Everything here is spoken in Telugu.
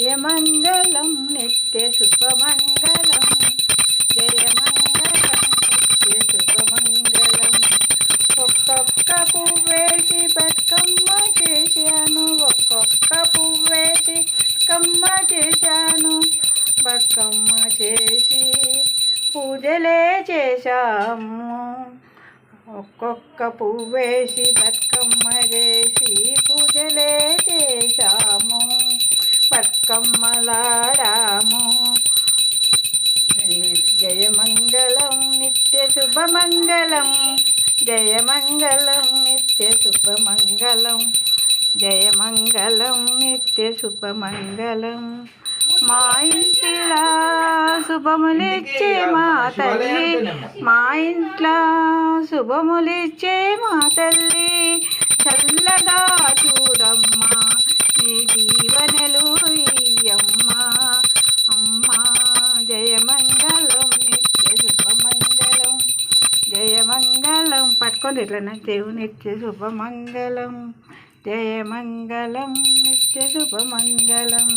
జయమంగళం నిత్య శుభమంగళం జయమంగళం నిత్య శుభమంగళం. ఒక్కొక్క పువ్వేసి బతుకమ్మ చేశాను, ఒక్కొక్క పువ్వేసి కమ్మ చేశాను, బతుకమ్మ చేసి పూజలే చేశాము. ఒక్కొక్క పువ్వేసి బతుకమ్మ చేసి పూజలే చేశాము, బతుకమ్మలాడాము. జయమంగళం నిత్య శుభమంగళం జయమంగళం నిత్య శుభమంగళం జయమంగళం నిత్య శుభమంగళం. మా ఇంటిలా శుభములిచ్చే మా తల్లి, మా ఇంట్లో శుభములిచ్చే మా తల్లి, చల్లగా చూడమ్మా నీ దీవెనలు ఇయ్యమ్మా. అమ్మా జయమంగళం నిత్య శుభమంగళం జయమంగళం. పట్టుకోండి ఇట్లా దేవుని నిత్య శుభమంగళం జయమంగళం నిత్య శుభమంగళం.